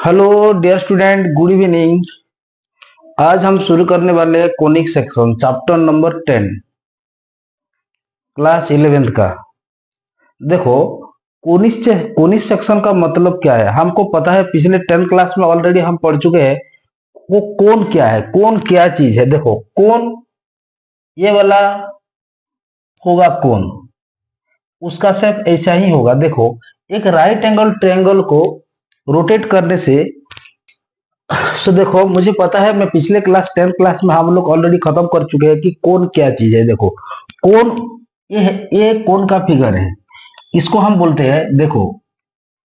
Hello dear student, good evening. आज हम शुरू करने वाले हैं conic section chapter number 10 class 11th का। देखो, कोनिक सेक्शन का मतलब क्या है हमको पता है। पिछले 10 क्लास में ऑलरेडी हम पढ़ चुके हैं। वो कोन क्या है, कोन क्या चीज है। देखो, कोन ये वाला होगा कोन, उसका शेप ऐसा ही होगा। देखो, एक राइट एंगल ट्रायंगल को रोटेट करने से देखो, मुझे पता है, मैं पिछले क्लास 10 क्लास में हम लोग ऑलरेडी खत्म कर चुके हैं कि कोन क्या चीज है। देखो, कोन ये कोन का फिगर है, इसको हम बोलते हैं। देखो,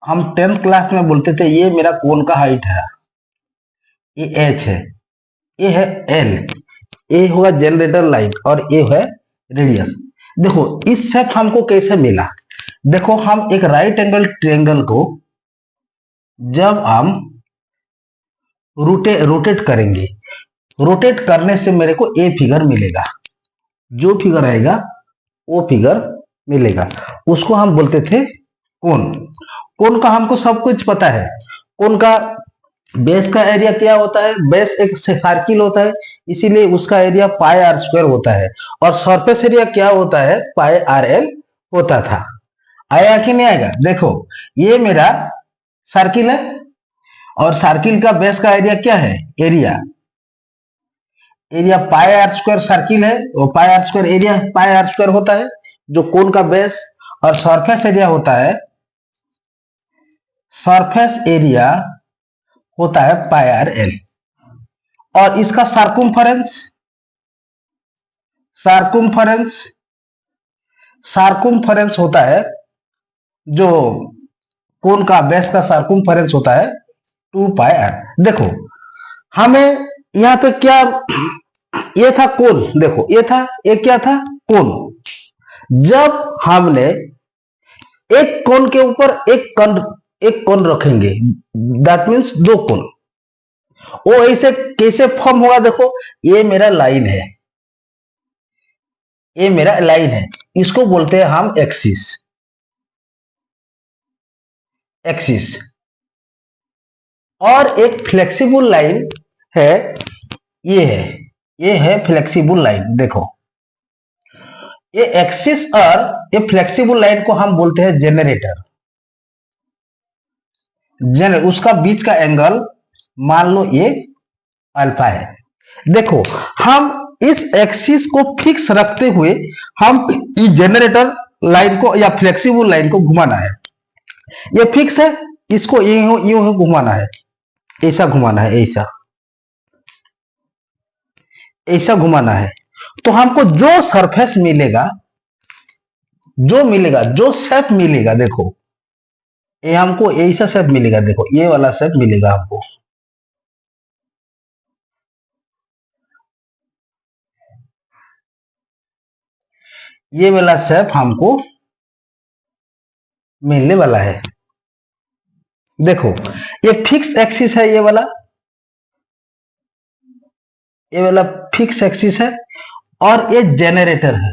हम 10th क्लास में बोलते थे ये मेरा कोन का हाइट है, ये एच है, ये है एल, ये होगा जनरेटर लाइन और ये है रेडियस। देखो, इस शेप हमको कैसे मिला। देखो, हम एक राइट एंगल ट्रायंगल को जब हम रोटेट करेंगे, रोटेट करने से मेरे को ए फिगर मिलेगा। जो फिगर आएगा वो फिगर मिलेगा, उसको हम बोलते थे कोन। कोन का हमको सब कुछ पता है। कोन का बेस का एरिया क्या होता है, बेस एक सर्किल होता है, इसीलिए उसका एरिया पाई आर स्क्वायर होता है। और सरफेस एरिया क्या होता है, पाई आर एल होता था। आया कि नहीं आएगा। देखो, ये मेरा सर्किल है और सर्किल का बेस का एरिया क्या है, area pi r square circle है, वो pi r square area pi r square होता है जो कोन का बेस। और सरफेस एरिया होता है पाई आर एल। और इसका सार्कुम्फरेंस होता है, जो कोन का बेस का सार्कुम्फरेंस होता है 2 पाई आर। देखो, हमें यहाँ पे क्या, ये था कोन। देखो, ये क्या था, कोन। जब हमने एक कोन के ऊपर एक कोन रखेंगे, दैट मीन्स 2 कोन, वो ऐसे कैसे फॉर्म होगा। देखो, ये मेरा लाइन है, इसको बोलते हैं हम एक्सिस। और एक फ्लेक्सिबल लाइन है, ये है फ्लेक्सिबल लाइन। देखो, ये एक्सिस और ये फ्लेक्सिबल लाइन को हम बोलते हैं जेनरेटर। उसका बीच का एंगल मान लो ये अल्फा है। देखो, हम इस एक्सिस को फिक्स रखते हुए हम इस जेनरेटर लाइन को या फ्लेक्सिबल लाइन को घुमाना है। ये फिक्स है, इसको यूं घुमाना है, ऐसा घुमाना है, ऐसा घुमाना है। तो हमको जो सरफेस मिलेगा, जो शेप मिलेगा, देखो ये हमको ऐसा शेप मिलेगा। देखो, ये वाला शेप मिलेगा हमको। ये वाला शेप हमको मिलने वाला है। देखो, ये फिक्स एक्सिस है, ये वाला फिक्स एक्सिस है और ये जेनरेटर है।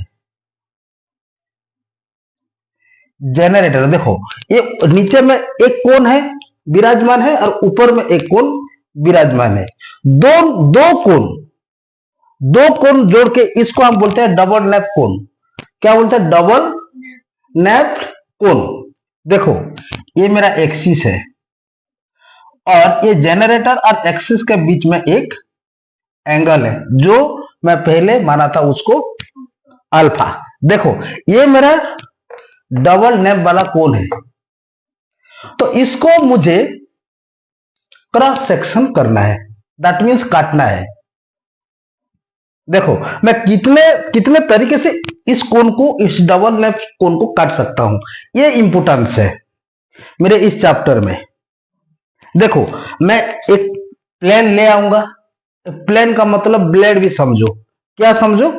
देखो, ये नीचे में एक कोन है विराजमान है और ऊपर में एक कोन विराजमान है। दो कोन जोड़ के इसको हम बोलते हैं डबल नैप कोन। क्या बोलते हैं, डबल नैप कोन। देखो, ये मेरा एक्सिस है और ये जेनरेटर और एक्सिस के बीच में एक एंगल है जो मैं पहले माना था उसको अल्फा। देखो, ये मेरा डबल नैप वाला कोन है, तो इसको मुझे क्रॉस सेक्शन करना है, दैट मीन्स काटना है। देखो, मैं कितने तरीके से इस कोन को, इस डबल नैप कोन को काट सकता हूं, ये इंपोर्टेंस है मेरे इस चैप्टर में। देखो, मैं एक प्लेन ले आऊंगा। प्लेन का मतलब ब्लेड भी समझो। क्या समझो,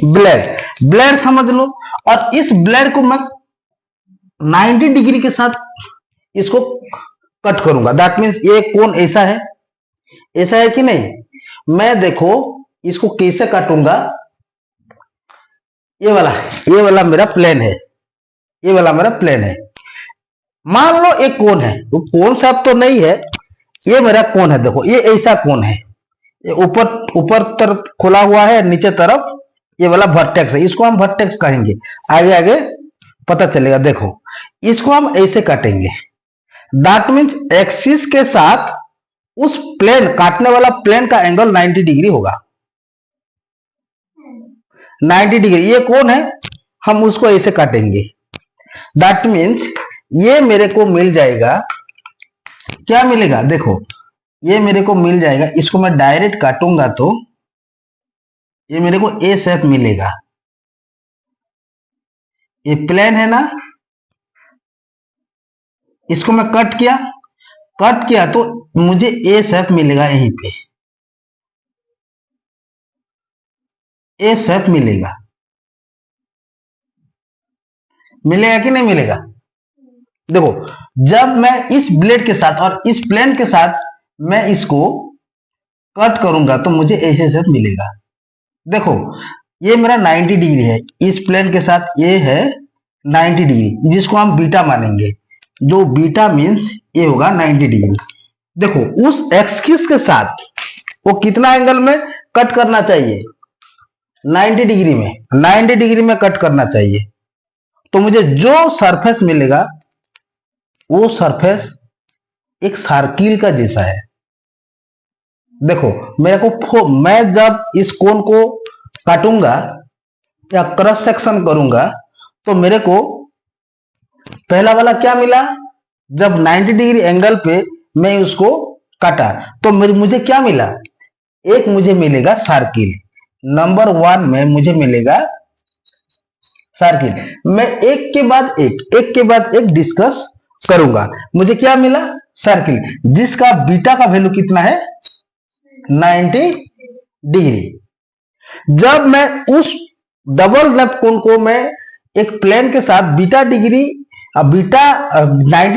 ब्लेड समझ लो। और इस ब्लेड को मैं 90 डिग्री के साथ इसको कट करूंगा, दैट मीन्स ये कोन ऐसा है कि नहीं। मैं देखो इसको कैसे काटूंगा, ये वाला मेरा प्लेन है। मान लो एक कोन है, तो कोन शेप तो नहीं है, ये मेरा कोण है, देखो ये ऐसा कोण है, ये ऊपर ऊपर तरफ खुला हुआ है, नीचे तरफ ये वाला वर्टेक्स है, इसको हम वर्टेक्स कहेंगे, आगे आगे पता चलेगा। देखो इसको हम ऐसे काटेंगे, दैट मीन्स एक्सिस के साथ उस प्लेन, काटने वाला प्लेन का एंगल 90 डिग्री होगा, 90 डिग्री। ये कौन है, हम उसको ऐसे काटेंगे, दैट मीन्स ये मेरे को मिल जाएगा, क्या मिलेगा, देखो ये मेरे को मिल जाएगा, इसको मैं डायरेक्ट काटूंगा तो ये मेरे को ए शेप मिलेगा, ये प्लेन है ना, इसको मैं कट किया तो मुझे ए शेप मिलेगा, यहीं पे ए शेप मिलेगा कि नहीं मिलेगा। देखो जब मैं इस ब्लेड के साथ और इस प्लेन के साथ मैं इसको कट करूंगा तो मुझे ऐसे शेप मिलेगा। देखो ये मेरा 90 डिग्री है, इस प्लेन के साथ ये है 90 डिग्री, जिसको हम बीटा मानेंगे, जो बीटा मीन्स ये होगा 90 डिग्री। देखो उस एक्सिस के साथ वो कितना एंगल में कट करना चाहिए, 90 डिग्री में, 90 डिग्री में कट करना चाहिए। तो मुझे जो सरफेस मिलेगा वो सरफेस एक सर्किल का जैसा है। देखो मेरे को, मैं जब इस कोण को काटूंगा या क्रॉस सेक्शन करूंगा तो मेरे को पहला वाला क्या मिला, जब 90 डिग्री एंगल पे मैं उसको काटा तो मुझे क्या मिला, एक मुझे मिलेगा सर्किल, नंबर 1 में मुझे मिलेगा सर्किल। मैं एक के बाद एक डिस्कस करूंगा, मुझे क्या मिला, सर्किल, जिसका बीटा का वैल्यू कितना है, 90 डिग्री। जब मैं उस डबल लेफ्ट कोण को मैं एक प्लेन के साथ बीटा 90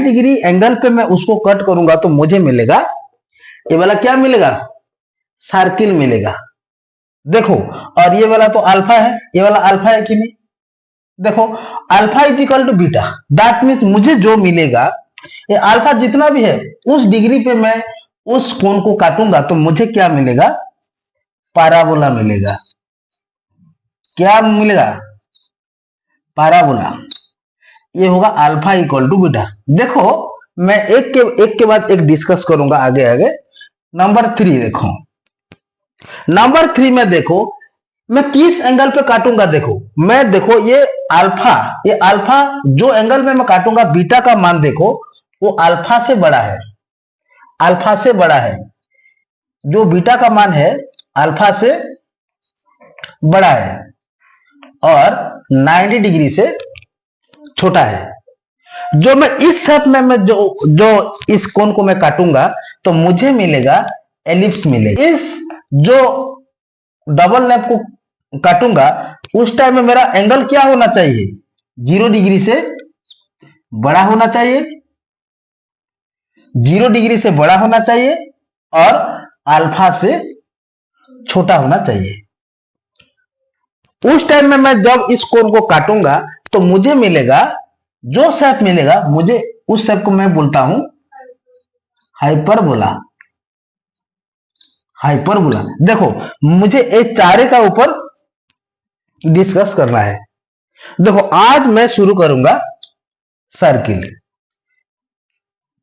डिग्री एंगल पे मैं उसको कट करूंगा तो मुझे मिलेगा, ये वाला क्या मिलेगा, सर्किल मिलेगा। देखो और ये वाला तो अल्फा है, ये वाला अल्फा है कि नहीं, देखो alpha is equal to beta, that means मुझे जो मिलेगा, ये अल्फा जितना भी है उस डिग्री पे मैं उस कोण को काटूंगा तो मुझे क्या मिलेगा, पैराबोला मिलेगा। क्या मिलेगा, पैराबोला। ये होगा अल्फा इक्वल टू बीटा। देखो मैं एक के बाद एक डिस्कस करूंगा आगे आगे। नंबर 3 देखो, नंबर 3 में देखो मैं किस एंगल पे काटूंगा, देखो मैं, देखो ये अल्फा जो एंगल में मैं काटूंगा, बीटा का मान देखो वो अल्फा से बड़ा है, अल्फा से बड़ा है, जो बीटा का मान है अल्फा से बड़ा है और 90 डिग्री से छोटा है। जो मैं इस शेप में मैं जो इस कोण को मैं काटूंगा तो मुझे मिलेगा एलिप्स मिलेगा। इस जो डबल लेफ्ट को काटूंगा उस टाइम में मेरा एंगल क्या होना चाहिए, 0 डिग्री से बड़ा होना चाहिए, 0 डिग्री से बड़ा होना चाहिए और अल्फा से छोटा होना चाहिए। उस टाइम में मैं जब इस कोण को काटूंगा तो मुझे मिलेगा, जो शेप मिलेगा मुझे, उस शेप को मैं बोलता हूं हाइपरबोला, हाइपरबोला। देखो मुझे एक चारे का ऊपर डिस्कस करना है। देखो आज मैं शुरू करूंगा सर्किल,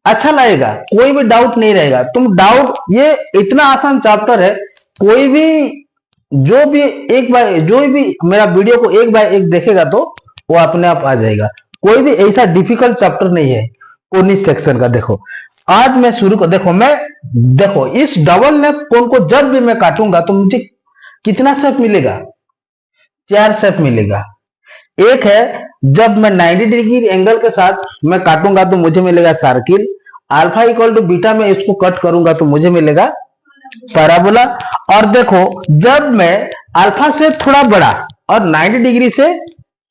अच्छा लगेगा, कोई भी डाउट नहीं रहेगा। तुम डाउट, ये इतना आसान चैप्टर है, कोई भी जो भी मेरा वीडियो को एक बाय एक देखेगा तो वो अपने आप आ जाएगा। कोई भी ऐसा डिफिकल्ट चैप्टर नहीं है कोनिक सेक्शन का। देखो आज मैं शुरू कर, देखो इस डबल लेफ्ट कोण को जब भी मैं काटूंगा तो मुझे कितना शेप मिलेगा, 4 शेप मिलेगा। एक है जब मैं 90 डिग्री एंगल के साथ मैं काटूंगा तो मुझे मिलेगा circle, alpha equal to beta में इसको कट करूंगा तो मुझे मिलेगा पैराबोला। और देखो जब मैं अल्फा से थोड़ा बड़ा और 90 डिग्री से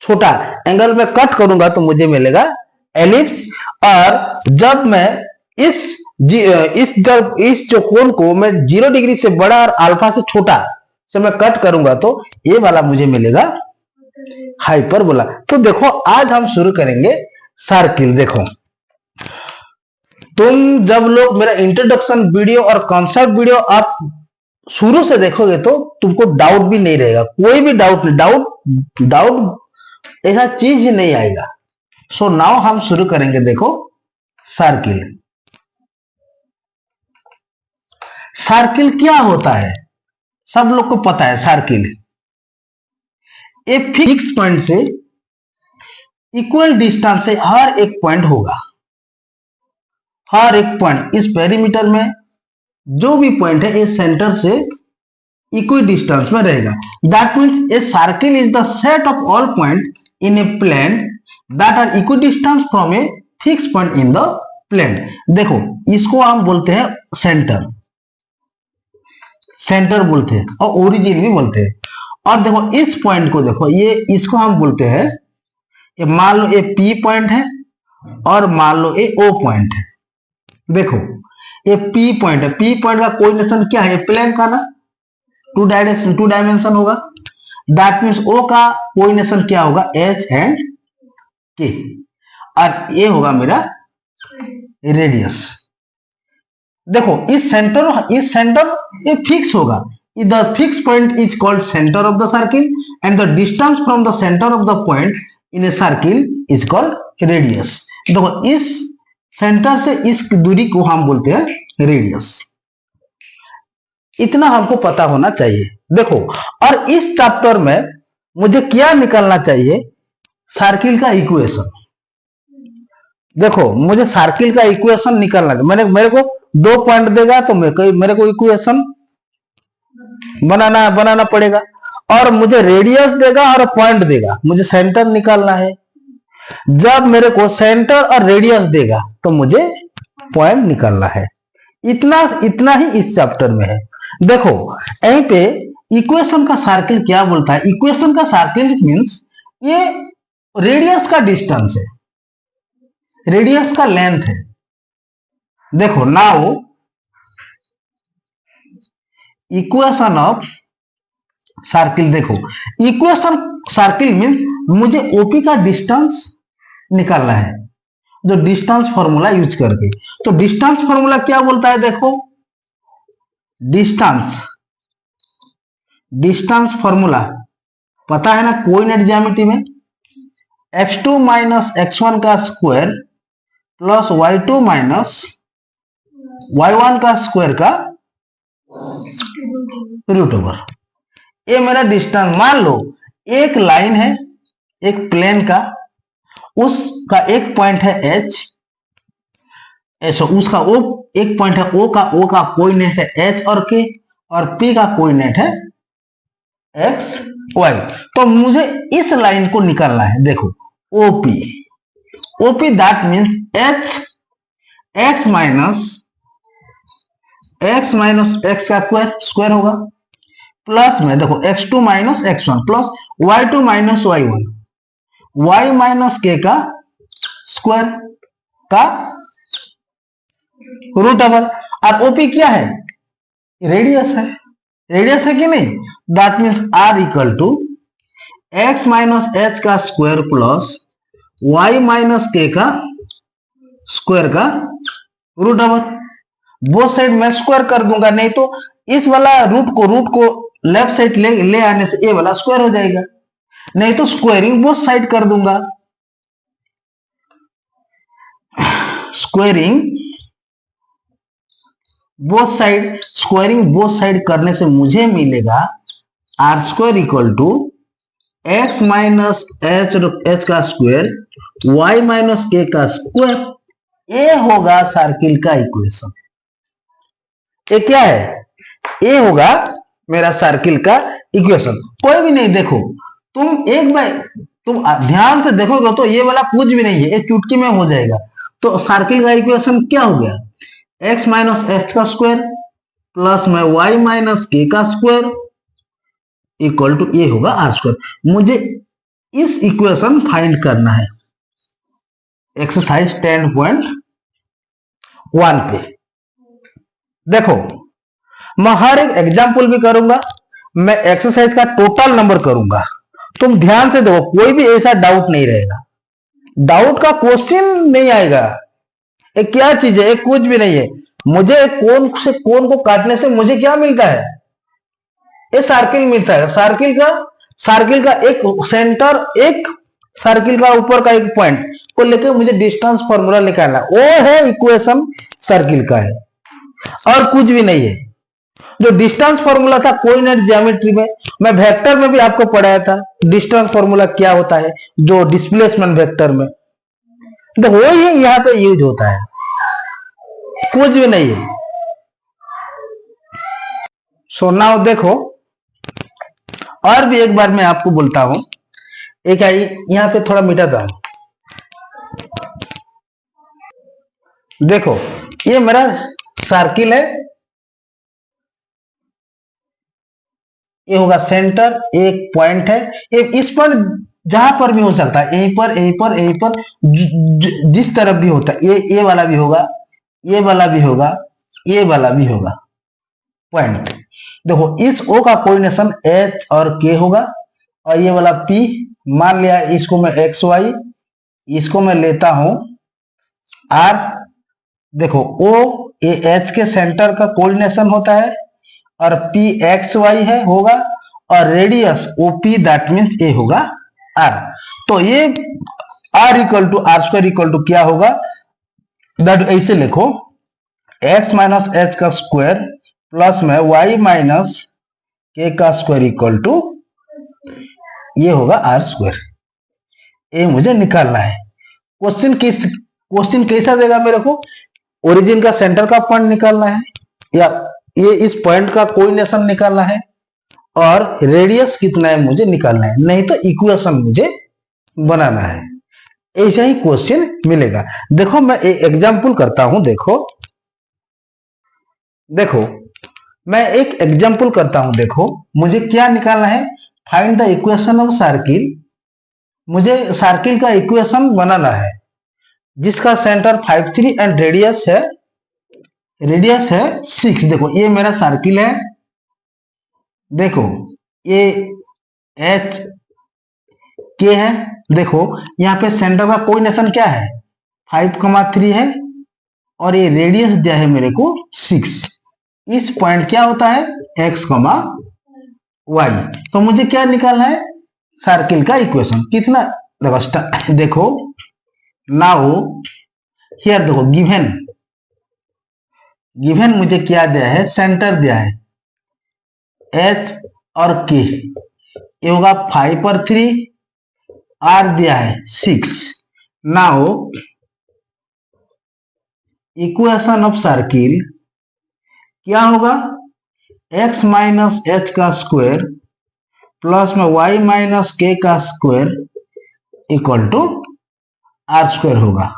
छोटा एंगल में कट करूंगा तो मुझे मिलेगा एलिप्स। और जब मैं इस जो कोण को मैं 0 डिग्री से बड़ा और अल्फा से छोटा से मैं कट करूंगा तो ये वाला मुझे मिलेगा हाइपरबोला। तो देखो आज हम शुरू करेंगे सर्किल। देखो तुम जब लोग मेरा इंट्रोडक्शन वीडियो और कॉन्सेप्ट वीडियो आप शुरू से देखोगे तो तुमको डाउट भी नहीं रहेगा, कोई भी डाउट नहीं, डाउट ऐसा चीज ही नहीं आएगा। सो नाउ हम शुरू करेंगे। देखो सर्किल, सर्किल क्या होता है सब लोग को पता है। सर्किल एक फिक्स पॉइंट से इक्वल डिस्टेंस से हर एक पॉइंट होगा, हर एक पॉइंट इस पेरीमीटर में जो भी पॉइंट है इस सेंटर से इक्वल डिस्टेंस में रहेगा। That means a circle is the set of all point in a plane that are equal distance from a fix point in the plane. देखो इसको हम बोलते हैं सेंटर, सेंटर बोलते हैं और ओरिजिन भी बोलते हैं। और देखो इस पॉइंट को देखो, ये इसको हम बोलते हैं, ये मान लो ये पी पॉइंट है और मान लो ये ओ पॉइंट है। देखो ये पी पॉइंट है, पी पॉइंट का कोऑर्डिनेशन क्या है, प्लेन का ना, टू डायमेंशन होगा। दैट मीन्स ओ का कोऑर्डिनेशन क्या होगा, एच एंड के, और ये होगा मेरा रेडियस। देखो इस सेंटर ये फिक्स होगा, the fix point is called centre of the circle and the distance from the centre of the point in A circle is called radius. देखो इस सेंटर से इस दूरी को हम बोलते हैं रेडियस। इतना हमको पता होना चाहिए। देखो और इस चैप्टर में मुझे क्या निकालना चाहिए, सर्किल का इक्वेशन। देखो मुझे सर्किल का इक्वेशन निकालना है। मेरे को 2 पॉइंट देगा तो मेरे को इक्वेशन बनाना पड़ेगा, और मुझे रेडियस देगा और पॉइंट देगा, मुझे सेंटर निकालना है। जब मेरे को सेंटर और रेडियस देगा तो मुझे पॉइंट निकालना है। इतना ही इस चैप्टर में है। देखो यहीं पे इक्वेशन का सर्किल क्या बोलता है, इक्वेशन का सर्किल मींस ये रेडियस का डिस्टेंस है, रेडियस का लेंथ है। देखो नाउ इक्वेशन ऑफ सर्किल, देखो इक्वेशन सर्किल मींस मुझे ओपी का डिस्टेंस निकालना है, जो डिस्टेंस फॉर्मूला यूज करके। तो डिस्टेंस फॉर्मूला क्या बोलता है, देखो डिस्टेंस फॉर्मूला पता है ना, कोऑर्डिनेट ज्यामिति में x2 माइनस x1 का square plus y2 minus y1 का स्क्वायर का रूट ओवर। ये मेरा डिस्टेंस, मान लो एक लाइन है एक प्लेन का, उसका एक पॉइंट है एच, उसका ओ एक पॉइंट है ओ का कोऑर्डिनेट है एच और के, और पी का कोऑर्डिनेट है एक्स वाई। तो मुझे इस लाइन को निकालना है। देखो OP that means x minus x का स्क्वायर होगा, प्लस में देखो x2 minus x1 plus y2 minus y1, y minus K का स्क्वायर का रूट ओवर। और ओपी क्या है, रेडियस है कि नहीं। That means r equal to x minus h का square plus y minus K का स्क्वायर का रूट ओवर। बोथ साइड में स्क्वायर कर दूंगा, नहीं तो इस वाला रूट को लेफ्ट साइड ले आने से ये वाला स्क्वायर हो जाएगा, नहीं तो स्क्वायरिंग बोथ साइड कर दूंगा। स्क्वायरिंग बोथ साइड करने से मुझे मिलेगा R square equal to X minus H का स्क्वायर वाई माइनस के का स्क्वायर। ये होगा सर्किल का इक्वेशन। ये क्या है, ये होगा मेरा सर्किल का इक्वेशन। कोई भी नहीं, देखो तुम ध्यान से देखोगे तो ये वाला कुछ भी नहीं है, ये चुटकी में हो जाएगा। तो सर्किल का इक्वेशन क्या हो गया, एक्स माइनस एच का स्क्वायर प्लस में वाई माइनस के का स्क्वायर इक्वल टू ये होगा आर स्क्वायर। मुझे इस इक्वेशन फाइंड करना है एक्सरसाइज 10.1 पे। देखो मैं हर एक एग्जाम्पल भी करूंगा, मैं एक्सरसाइज का टोटल नंबर करूंगा। तुम ध्यान से देखो, कोई भी ऐसा डाउट नहीं रहेगा, डाउट का क्वेश्चन नहीं आएगा। ये क्या चीज है? ये कुछ भी नहीं है। मुझे कोन से कोन को काटने से मुझे क्या मिलता है? ये सर्किल मिलता है। सर्किल का एक सेंटर, एक सर्किल का ऊपर का एक पॉइंट को लेकर मुझे डिस्टेंस फॉर्मूला निकालना, वो है इक्वेशन सर्किल का है, और कुछ भी नहीं है। जो डिस्टेंस फॉर्मूला था कोऑर्डिनेट ज्योमेट्री में, मैं वेक्टर में भी आपको पढ़ाया था डिस्टेंस फॉर्मूला क्या होता है, जो डिस्प्लेसमेंट वेक्टर में, तो वो ही यहाँ पे यूज होता है, कुछ भी नहीं है। सो नाउ देखो, और भी एक बार मैं आपको बोलता हूं, एक यहाँ पे थोड़ा मिटा था। देखो ये मेरा सर्किल है, ये होगा सेंटर, एक पॉइंट है, एक इस पर जहां पर भी हो सकता है, यहीं पर यहीं पर यहीं पर, जिस तरफ भी होता है, ये वाला भी होगा, ये वाला भी होगा, ये वाला भी होगा पॉइंट। देखो इस O का कोऑर्डिनेशन H और K होगा, और ये वाला P, मान लिया इसको मैं XY, इसको मैं लेता हूं R। देखो O ये H के सेंटर का कोऑर्डिनेशन होता है, और P XY है होगा, और रेडियस OP दैट मीन्स ये होगा R। तो ये R equal to R square equal to क्या होगा? दैट ऐसे लिखो, x माइनस एच का स्क्वायर प्लस में y माइनस के का स्क्वायर इक्वल टू ये होगा R स्क्वायर। ये मुझे निकालना है। क्वेश्चन कैसा देगा मेरे को? ओरिजिन का सेंटर का पॉइंट निकालना है, या ये इस पॉइंट का कोऑर्डिनेशन निकालना है, और रेडियस कितना है मुझे निकालना है, नहीं तो इक्वेशन मुझे बनाना है। ऐसा ही क्वेश्चन मिलेगा। देखो मैं एग्जांपल करता हूं। देखो मैं एक एग्जांपल करता हूं। देखो मुझे क्या निकालना है? Find the equation of circle. मुझे सर्किल का इक्वेशन बनाना है जिसका सेंटर 5 3 एंड रेडियस है 6। देखो ये मेरा सर्किल है। देखो ये H K है। देखो यहाँ पे सेंटर का कोऑर्डिनेशन क्या है? 5,3 है, और ये रेडियस दिया है मेरे को 6। इस पॉइंट क्या होता है? x, y। तो मुझे क्या निकालना है? सर्किल का इक्वेशन। कितना? देखो नाउ हियर देखो गिवन मुझे क्या दिया है? सेंटर दिया है H और K, ये होगा 5 और 3, R दिया है 6। नाउ इक्वेशन ऑफ सर्किल क्या होगा? x माइनस एच का स्क्वायर प्लस में y माइनस के का square equal to R square होगा।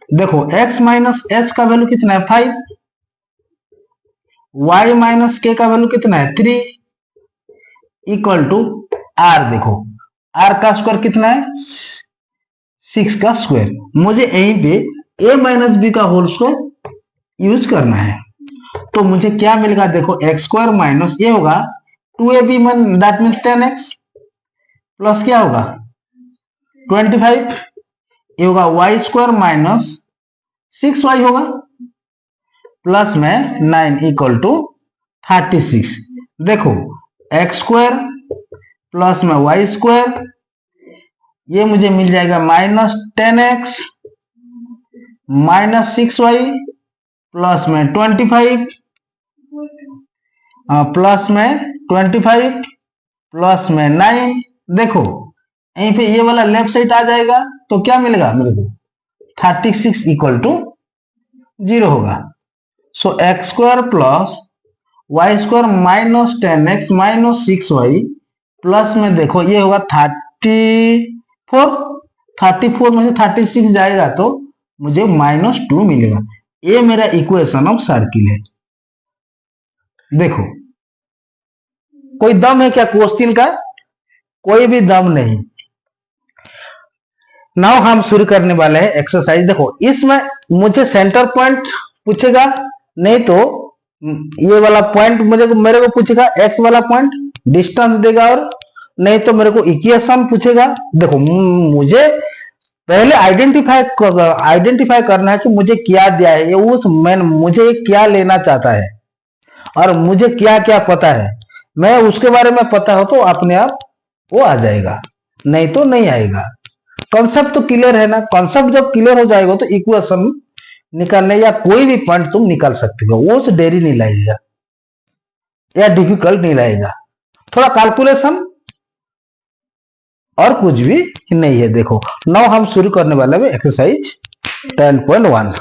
देखो x माइनस एच का वैल्यू कितना है? 5। y माइनस के का वैल्यू कितना है? 3 इक्वल टू R। देखो R का स्क्वायर कितना है? 6 का स्क्वायर। मुझे यहीं पे a माइनस बी का होल स्क्वायर यूज करना है। तो मुझे क्या मिलेगा? देखो एक्स स्क्वायर माइनस ये होगा 2ab that means 10x, plus क्या होगा 25, ये होगा वाई स्क्वायर माइनस 6y होगा, प्लस में 9 इक्वल टू 36। देखो एक्स स्क्वायर प्लस में वाई स्क्वायर, ये मुझे मिल जाएगा minus 10x minus 6y plus में 25, प्लस में 25 प्लस में 9। देखो यहीं पे ये वाला लेफ्ट साइड आ जाएगा, तो क्या मिलेगा मेरे को? 36 इक्वल टू 0 होगा। So x square plus y square minus 10x minus 6y plus में देखो ये होगा 34 में से 36 जाएगा तो मुझे -2 मिलेगा। ये मेरा इक्वेशन ऑफ सर्किल है। देखो कोई दम है क्या क्वेश्चन का? कोई भी दम नहीं। नाउ हम शुरू करने वाले हैं एक्सरसाइज। देखो इसमें मुझे सेंटर पॉइंट पूछेगा, नहीं तो ये वाला पॉइंट मेरे को पूछेगा, एक्स वाला पॉइंट डिस्टेंस देगा, और नहीं तो मेरे को इक्वेशन पूछेगा। देखो मुझे पहले आइडेंटिफाई करना है कि मुझे क्या दिया है, ये उस मैन मुझे क्या लेना चाहता है और मुझे क्या क्या पता है। मैं उसके बारे में पता हो तो अपने आप वो आ जाएगा, नहीं तो नहीं आएगा। कॉन्सेप्ट तो क्लियर है ना। कॉन्सेप्ट जब क्लियर हो जाएगा तो इक्वेशन निकालने या कोई भी पॉइंट तुम निकाल सकते हो, वो देरी नहीं लगेगा या डिफिकल्ट नहीं लगेगा। थोड़ा कैलकुलेशन और कुछ भी नहीं है। देखो नाउ हम शुरू करने वाले हैं एक्सरसाइज 10.1।